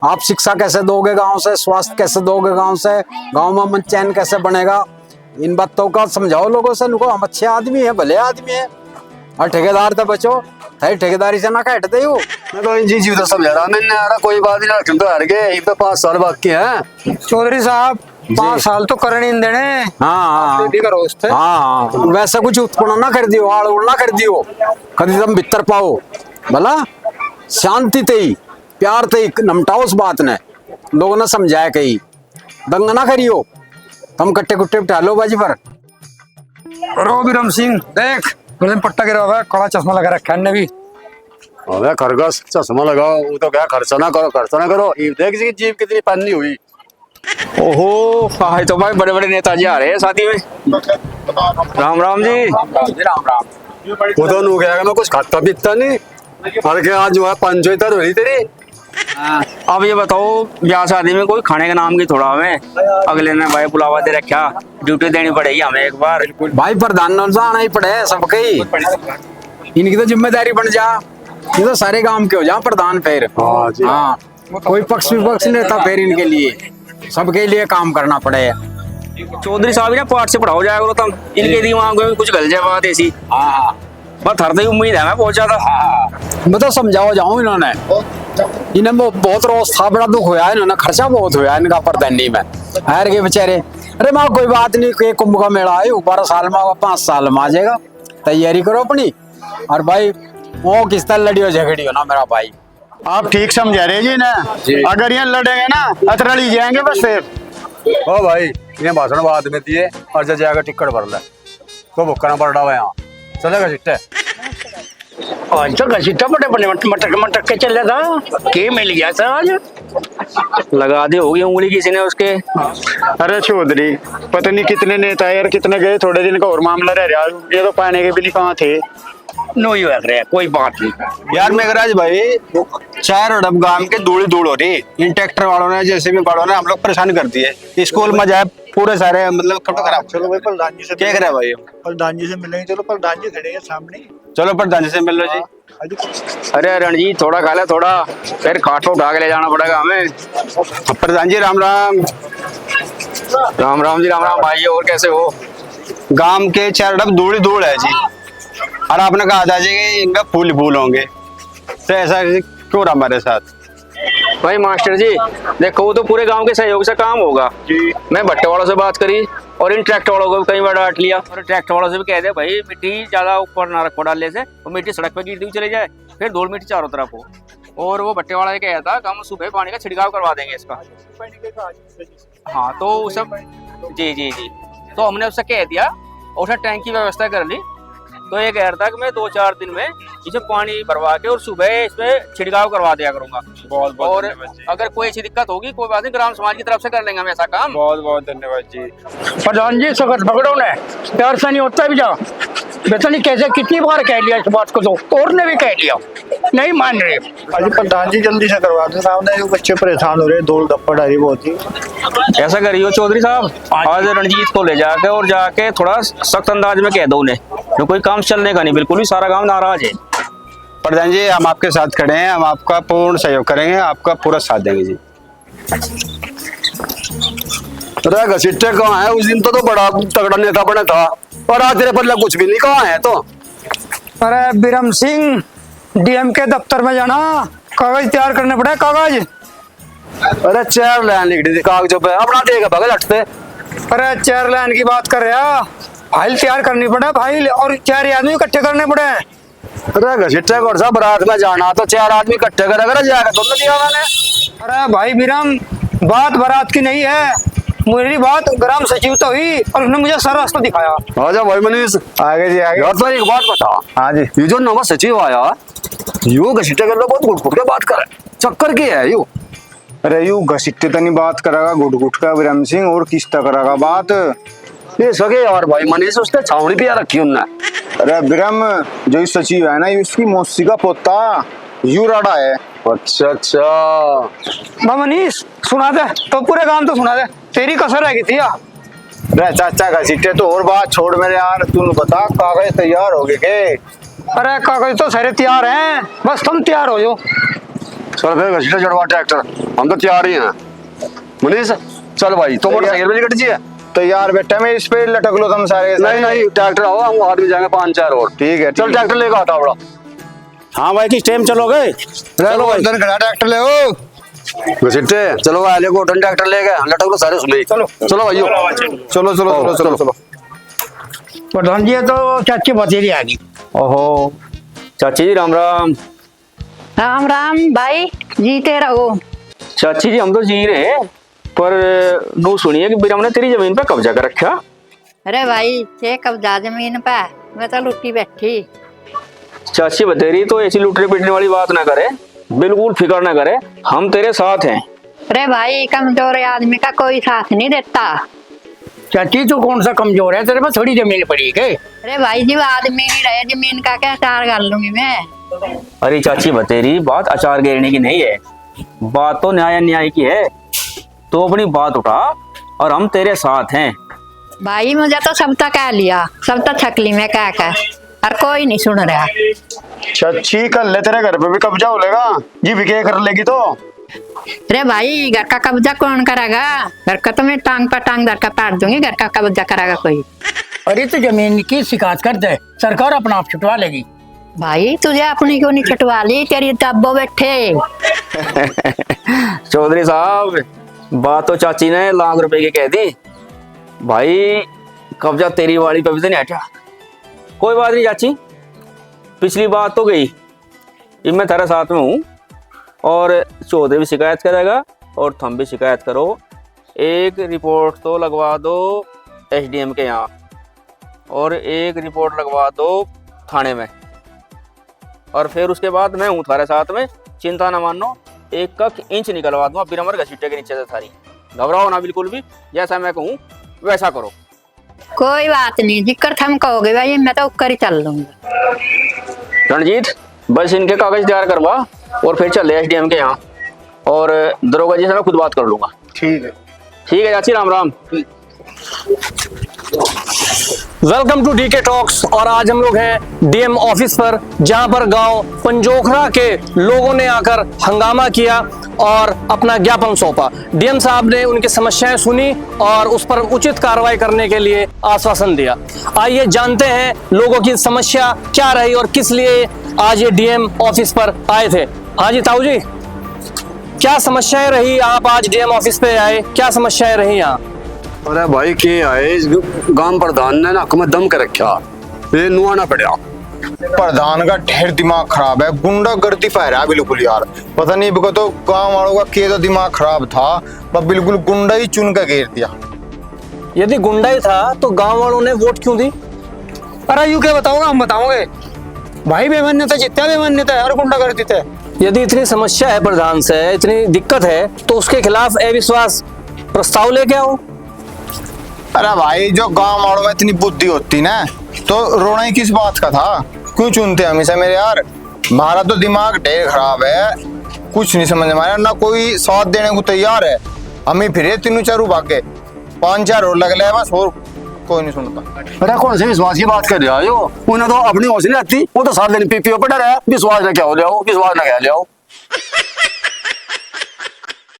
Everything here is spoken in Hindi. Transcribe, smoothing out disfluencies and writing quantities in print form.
आप शिक्षा कैसे दोगे गांव से, स्वास्थ्य कैसे दोगे गांव से, गांव में मन चैन कैसे बनेगा? इन बातों का समझाओ लोगों से। उनको हम अच्छे आदमी है, भले आदमी है, और ठेकेदार तो बचो है, ठेकेदारी से ना काटते हो। मैं तो जी जी तो समझा रहा मैंने, यार कोई बात नहीं, तुम तो हार गए, ये तो 5 साल बाकी है। चौधरी साहब 5 साल तो करने नहीं देने। हाँ करो उससे। हाँ, वैसे कुछ उत्पन्न ना कर दियो, आड़ उड़ ना कर दियो, कभी तुम भीतर पाओ भला। शांति ते ही, प्यार ते ही नमटाओ उस बात ने, लोगों ने समझाया कहीं, दंग ना करियो, तुम कट्टे कुट्टे बिठा लो बाजी पर। रो बिरम सिंह देख, गले पट्टा गिरा हुआ है, काला चश्मा लगा रखा है भी। अबे खरगोश चश्मा लगाओ, वो तो क्या खर्चा ना करो, खर्चा ना करो, ये देख इसकी जीभ कितनी पन्नी हुई। ओहो, हाँ तो भाई बड़े बड़े नेताजी आ रहे हैं शादी में। राम राम जी। राम राम। वो तो नू गया मैं कुछ खाता पीता नहीं, और क्या आज जो है पंचोतर हो रही तेरी। अब ये बताओ, ब्याह शादी में कोई खाने का नाम की थोड़ा हमें, अगले ने भाई बुलावा दे रखा, ड्यूटी देनी पड़ेगी हमें एक बार। भाई प्रधान आना ही पड़े सबके ही, इनकी तो जिम्मेदारी बन जा, ये तो सारे गांव के हो जा प्रधान फिर। हाँ जी। हाँ, कोई पक्ष विपक्ष नहीं था फिर, इनके लिए सबके लिए काम करना पड़े। चौधरी साहब ना पाठ से पढ़ाओ जाए करो तुम, इनके दिमाग में कुछ गल जाए बात ऐसी। हाँ बस हर उम्मीद है मैं बहुत ज्यादा। मैं तो समझाओ जाऊं इन्होंने, इन्हें बहुत रोज था, बड़ा दुख हुआ इन्होंने, खर्चा बहुत हुआ इनका प्रधानी में, हार के बेचारे। अरे माँ कोई बात नहीं, कोई कुंभ का मेला है 12 साल में, 5 साल में आ जाएगा, तैयारी करो अपनी। और भाई वो किस तरह लड़ियो झगड़ी हो ना मेरा भाई। आप ठीक समझा रहे जी ना जी। अगर यहाँ लड़ेंगे ना अतरड़ी जाएंगे बस फिर। ओ भाई इन्हें भाषण बाद में दिए और जा जाकर टिकट भर ले, तो भुक्कना पड़ रहा है यहाँ, चलेगा चिट्टे। आज तो घसीटा बड़े बड़े मटक मटक के चल था, के मिल गया था आज। लगा दी होगी उंगली किसी ने उसके। अरे चौधरी पता नहीं कितने नेता है यार, कितने गए, थोड़े दिन का और मामला रह रहा, ये तो पाने के भी नहीं कहाँ थे। नो ही रहा है, कोई बात नहीं। यार मेघराज भाई, 4 अरब गांव के धूल धूल हो रही, इन ट्रैक्टर वालों ने जैसे भी वालों ने हम लोग परेशान कर दिए, स्कूल में जाए पूरे सारे मतलब कपड़े खराब। चलो भाई प्रधान जी से क्या करे भाई, प्रधान जी से मिलेंगे, चलो प्रधान जी खड़े हैं सामने। चलो प्रधान जी से मिल लो जी। अरे रणजीत थोड़ा खा ले, थोड़ा फिर खाटो उठा के ले जाना पड़ेगा हमें। प्रधान जी राम राम। राम राम जी, राम राम भाई, और कैसे हो? गांव के 4 अरब धूल ही धूल है जी, और आपने कहा था जी कि इनका फूल फूल होंगे, तो ऐसा क्यों रहा हमारे साथ? भाई मास्टर जी देखो, वो तो पूरे गांव के सहयोग से काम होगा। मैं भट्टे वालों से बात करी और इन ट्रैक्टर वालों को भी कई बार डांट लिया, और ट्रैक्टर वालों से भी कह दे भाई मिट्टी ज्यादा ऊपर ना रखो डालने से, वो मिट्टी सड़क पे गिरती हुई चली जाए, फिर धूल मिट्टी चारों तरफ हो। और वो भट्टे वाला ये कह था कि हम सुबह पानी का छिड़काव करवा देंगे इसका। हाँ तो सब जी जी जी, तो हमने उससे कह दिया और उसने टैंक की व्यवस्था कर ली। तो ये कह रहा था कि मैं 2-4 दिन में इसे पानी भरवा के और सुबह इसमें छिड़काव करवा दिया करूंगा। बहुत बहुत और धन्यवाद जी। अगर कोई ऐसी दिक्कत होगी कोई बात नहीं, ग्राम समाज की तरफ से कर लेंगे हम ऐसा काम। बहुत बहुत धन्यवाद जी। प्रधान जी सगत पकड़ो ने, प्यार से नहीं होता भी जा, पता नहीं कैसे कितनी बार कह लिया इस बात को, तो और ने भी कह लिया, नहीं मान रहे। अरे प्रधान जी जल्दी से करवा दो, सामने जो बच्चे परेशान हो रहे हैं, धूल धप्पड़ आ रही बहुत ही। ऐसा करियो चौधरी साहब, आज रणजीत को ले जाके और जाके थोड़ा सख्त अंदाज में कह दो उन्हें, तो कोई काम चलने का नहीं, बिल्कुल भी सारा गांव नाराज है। प्रधान जी हम आपके साथ खड़े हैं, हम आपका पूर्ण सहयोग करेंगे, आपका पूरा साथ देंगे जी। अरे घसीटे कहाँ है? उस दिन तो बड़ा तगड़ा नेता बना था, और आज तेरे पल्ले कुछ भी नहीं, कहाँ है तो? अरे बिरम सिंह डीएम के दफ्तर में जाना, कागज तैयार करने पड़े, कागज। अरे 4 लाइन लिख दी थी कागजों पे, अपना देगा बगल हटते। अरे 4 लाइन की बात कर रहा, फाइल तैयार करनी पड़े, फाइल, और 4 आदमी इकट्ठे करने पड़े। अरे घसीटे को सा बारात में जाना तो 4 आदमी इकट्ठे करेगा, जाएगा तो दिया मैंने। अरे भाई बिरम, बात बारात की नहीं है, मेरी बात ग्राम सचिव तो हुई और उसने मुझे सारा रास्ता दिखाया। आजा भाई मनीष, आगे जी आगे। यार तो एक बात बता। हाँ जी। ये जो नवा सचिव आया, यू घसीटे कर लो बहुत घुट घुट के बात करे, चक्कर की है यू? अरे यू घसीटे तो नहीं बात करेगा घुट घुट का बिरम सिंह, और किस तरह करेगा बात? ये सके यार भाई मनीष, उसने छावनी पे रखी उनने। अरे बिरम जो इस सचिव है ना, ये उसकी मौसी का पोता यू राडा है। अच्छा अच्छा, मनीष सुना दे तो, पूरे गांव तो सुना दे, तेरी कसर रह गई थी यार। अरे चाचा घसीटे तो और बात छोड़ मेरे यार, तू बता कागज तैयार हो गए के? अरे कागज तो सारे तैयार हैं, बस तुम तैयार हो जाओ। चल फिर घसीटा चढ़वा ट्रैक्टर, हम तो तैयार ही हैं। मुनीस चल भाई, तो मोटरसाइकिल में नहीं कट चाहिए? तो यार बेटा मैं स्पीड लटक लो तुम सारे के सारे। नहीं ट्रैक्टर आओ, हम आदमी जाएंगे 5-4 और। ठीक है चल ट्रैक्टर लेकर आता बड़ा। हाँ भाई किस टाइम चलोगे? चलो भाई खड़ा ट्रैक्टर ले ओ घसीटे चलो आले गोल्डन ट्रैक्टर ले गए, लटक लो सारे उसमें। चलो चलो भाइयों, चलो चलो चलो चलो चलो। प्रधान जी, ये तो चाची बतेरी आ गई। ओहो चाची जी राम राम। राम राम भाई, जीते रहो। चाची जी हम तो जी रहे, पर नू सुनिए कि बिरम ने तेरी जमीन पे कब्जा कर रखा। अरे भाई ये कब्जा जमीन पे, मैं तो लुटी बैठी। चाची बतेरी तो ऐसी लूटने पीटने वाली बात ना करे, बिल्कुल फिक्र ना करे, हम तेरे साथ हैं। अरे भाई कमजोर आदमी का कोई साथ नहीं देता। चाची तू कौन सा कमजोर है, तेरे पास थोड़ी जमीन पड़ी है। अरे भाई जी वो आदमी नहीं रहे, जमीन का क्या चार कर लूंगी मैं। अरे चाची बतेरी बात अचार गिरने की नहीं है, बात तो न्याय अन्याय की है। तो अपनी बात उठा और हम तेरे साथ हैं। भाई मुझे तो सब तक कह लिया, सब तक छकली में कह कर, और कोई नहीं सुन रहा। चाची कल ले तेरे घर पे भी कब्जा हो लेगा जी, विके कर लेगी तो। अरे भाई घर का कब्जा कौन करेगा? घर का तो मैं टांग पर टांग धर कर पाट दूंगी, घर का कब्जा करेगा कोई? अरे तो जमीन की शिकायत कर दे, सरकार अपना आप छुटवा लेगी। भाई तुझे अपनी क्यों नहीं छुटवा ली? तेरी तब्बो बैठे। चौधरी साहब बात तो चाची ने लाख रुपए की कह दी, भाई कब्जा तेरी वाली पे भी तो नहीं हटा। कोई बात नहीं चाची, पिछली बात तो गई, अब मैं तेरे साथ में हूँ और चौधरी भी शिकायत करेगा और तुम भी शिकायत करो। एक रिपोर्ट तो लगवा दो एसडीएम के यहाँ और एक रिपोर्ट लगवा दो थाने में, और फिर उसके बाद मैं हूँ तुम्हारे साथ में, चिंता ना मानो, एक इंच निकलवा दूंगा बिरमर घसीटे के नीचे से सारी। घबराओ ना बिल्कुल भी, जैसा मैं कहूँ वैसा करो। कोई बात नहीं, जिक्र थम कहोगे भाई मैं तो ऊपर ही चल लूंगी। रणजीत बस इनके कागज तैयार करवा और फिर चले एसडीएम के यहाँ, और दरोगा जी से मैं खुद बात कर लूंगा। ठीक है चाची Ram Ram. Welcome to DK talks. और आज हम लोग हैं डीएम ऑफिस पर, जहां पर गांव पंजोखरा के लोगों ने आकर हंगामा किया और अपना ज्ञापन सौंपा। डीएम साहब ने उनकी समस्याएं सुनी और उस पर उचित कार्रवाई करने के लिए आश्वासन दिया। आइए जानते हैं लोगों की समस्या क्या रही और किस लिए आज ये डीएम ऑफिस पर आए थे। हाँ जी ताऊ जी, क्या समस्याएं रही? आप आज डीएम ऑफिस पे आए, क्या समस्याएं रही यहाँ? अरे भाई के आए, इस गांव प्रधान ने ना हमें दम कर रखा, ये नुआना पड़ा। प्रधान का ढेर दिमाग खराब है, गुंडागर्दी फैला है बिल्कुल यार। पता नहीं बिको तो गांव वालों का के तो दिमाग खराब था, बस बिल्कुल गुंडा ही चुन कर घेर दिया। यदि गुंडा ही था तो गांव वालों ने वोट क्यों दी? अरे यूं क्या बताऊंगा, हम बताओगे भाई, बेमान्यता जितना बेमान्यता है और गुंडा कर देते हैं। यदि इतनी समस्या है प्रधान से, इतनी दिक्कत है, तो उसके खिलाफ अविश्वास प्रस्ताव लेके आओ। अरे भाई जो गांव वालों में इतनी बुद्धि होती ना तो रोना ही किस बात का था? क्यों चुनते हमेशा मेरे यार? हमारा तो दिमाग ढेर खराब है, कुछ नहीं समझ में आया, ना कोई साथ देने को तैयार है। हम ही फिर तीनों चारों भागे, 5-4 और लग ले बस, और कोई नहीं सुनता। अरे कौन से विश्वास की बात कर रहे हो? उन्हें तो अपनी होश नहीं आती, वो तो साथ लेने पीपीओ पर डर है। विश्वास ना क्या हो ले आओ, विश्वास ना क्या ले आओ।